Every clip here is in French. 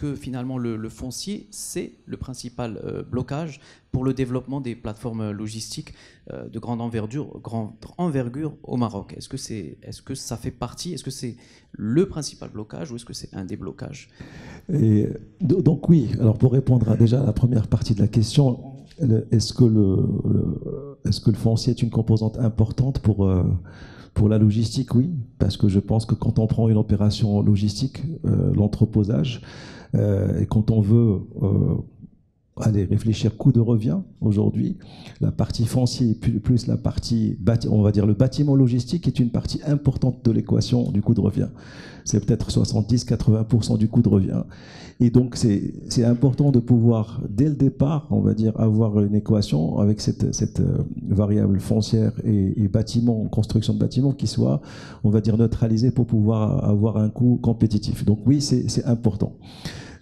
que finalement le foncier, c'est le principal blocage pour le développement des plateformes logistiques de grande envergure au Maroc? Est-ce que ça fait partie, est-ce que c'est le principal blocage ou est-ce que c'est un des blocages? Et donc oui, alors pour répondre déjà à la première partie de la question, est-ce que le foncier est une composante importante pour la logistique? Oui, parce que je pense que quand on prend une opération logistique, l'entreposage, et quand on veut allez réfléchir coût de revient aujourd'hui, la partie foncier plus la partie, on va dire le bâtiment logistique est une partie importante de l'équation du coût de revient. C'est peut-être 70-80% du coût de revient. Et donc c'est important de pouvoir, dès le départ, on va dire, avoir une équation avec cette variable foncière et bâtiment, construction de bâtiment qui soit, on va dire, neutralisée pour pouvoir avoir un coût compétitif. Donc oui, c'est important.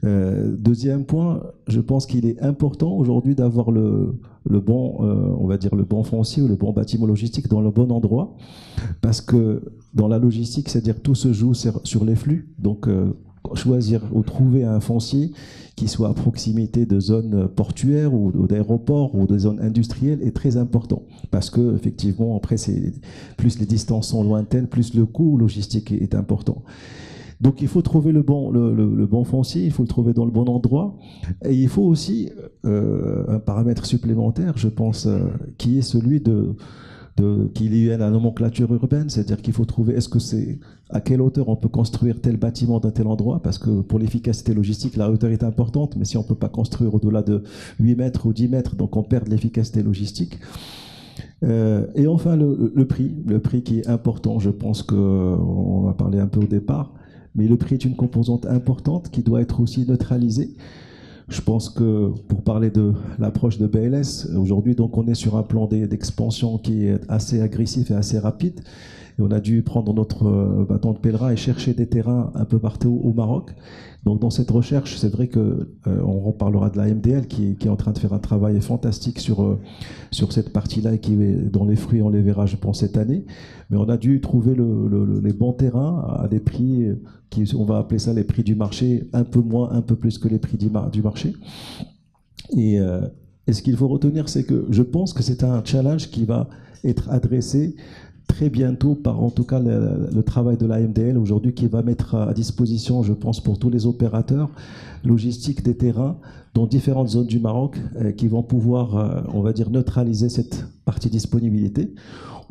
Deuxième point, je pense qu'il est important aujourd'hui d'avoir le bon, on va dire le bon foncier ou le bon bâtiment logistique dans le bon endroit, parce que dans la logistique, c'est-à-dire tout se joue sur les flux. Donc choisir ou trouver un foncier qui soit à proximité de zones portuaires ou d'aéroports ou de zones industrielles est très important, parce que effectivement après plus les distances sont lointaines, plus le coût logistique est important. Donc il faut trouver le bon foncier, il faut le trouver dans le bon endroit. Et il faut aussi un paramètre supplémentaire, je pense, qui est celui qu'il y ait la nomenclature urbaine, c'est-à-dire qu'il faut trouver à quelle hauteur on peut construire tel bâtiment dans tel endroit, parce que pour l'efficacité logistique, la hauteur est importante, mais si on ne peut pas construire au-delà de 8 mètres ou 10 mètres, donc on perd de l'efficacité logistique. Et enfin, le prix qui est important, je pense qu'on a parlé un peu au départ, mais le prix est une composante importante qui doit être aussi neutralisée. Je pense que pour parler de l'approche de BLS, aujourd'hui, donc on est sur un plan d'expansion qui est assez agressif et assez rapide. Et on a dû prendre notre bâton de pèlerin et chercher des terrains un peu partout au Maroc. Donc dans cette recherche, c'est vrai qu'on reparlera de la MDL qui est en train de faire un travail fantastique sur cette partie-là et qui est dans les fruits, on les verra, je pense, cette année. Mais on a dû trouver les bons terrains à des prix on va appeler ça les prix du marché, un peu plus que les prix du marché. Et ce qu'il faut retenir, c'est que je pense que c'est un challenge qui va être adressé très bientôt par, en tout cas, le travail de la MDL aujourd'hui, qui va mettre à disposition, je pense, pour tous les opérateurs logistiques des terrains dans différentes zones du Maroc qui vont pouvoir, on va dire, neutraliser cette partie disponibilité,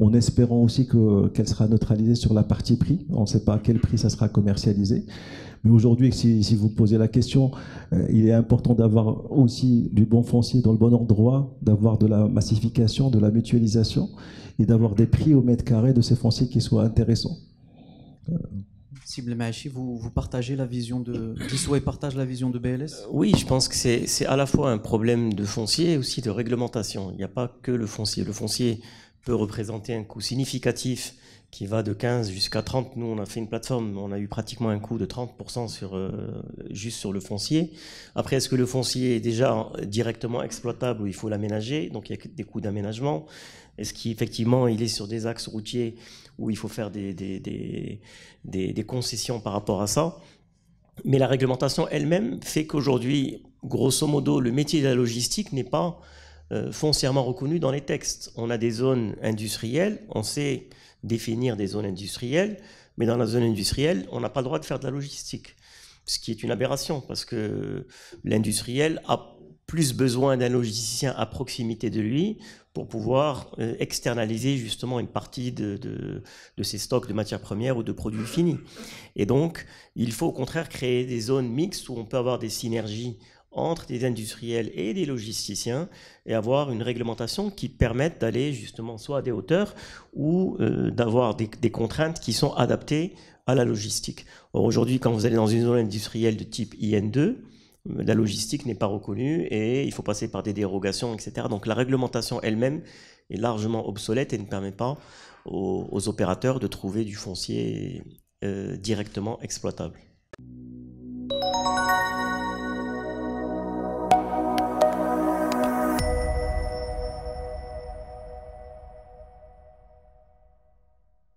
en espérant aussi qu'elle sera neutralisée sur la partie prix. On ne sait pas à quel prix ça sera commercialisé. Mais aujourd'hui, si vous posez la question, il est important d'avoir aussi du bon foncier dans le bon endroit, d'avoir de la massification, de la mutualisation et d'avoir des prix au mètre carré de ces fonciers qui soient intéressants. Sible Maachi, vous partagez la vision de Dissou et partage la vision de BLS? Oui, je pense que c'est à la fois un problème de foncier et aussi de réglementation. Il n'y a pas que le foncier. Le foncier peut représenter un coût significatif qui va de 15 jusqu'à 30. Nous, on a fait une plateforme, on a eu pratiquement un coût de 30% juste sur le foncier. Après, est-ce que le foncier est déjà directement exploitable ou il faut l'aménager? Donc, il y a des coûts d'aménagement. Est-ce qu'effectivement, il est sur des axes routiers où il faut faire des concessions par rapport à ça? Mais la réglementation elle-même fait qu'aujourd'hui, grosso modo, le métier de la logistique n'est pas foncièrement reconnu dans les textes. On a des zones industrielles, on sait définir des zones industrielles, mais dans la zone industrielle, on n'a pas le droit de faire de la logistique, ce qui est une aberration, parce que l'industriel a plus besoin d'un logisticien à proximité de lui pour pouvoir externaliser justement une partie de ses stocks de matières premières ou de produits finis. Et donc, il faut au contraire créer des zones mixtes où on peut avoir des synergies entre des industriels et des logisticiens et avoir une réglementation qui permette d'aller justement soit à des hauteurs ou d'avoir des contraintes qui sont adaptées à la logistique. Or, aujourd'hui, quand vous allez dans une zone industrielle de type IN2, la logistique n'est pas reconnue et il faut passer par des dérogations, etc. Donc la réglementation elle-même est largement obsolète et ne permet pas aux opérateurs de trouver du foncier directement exploitable.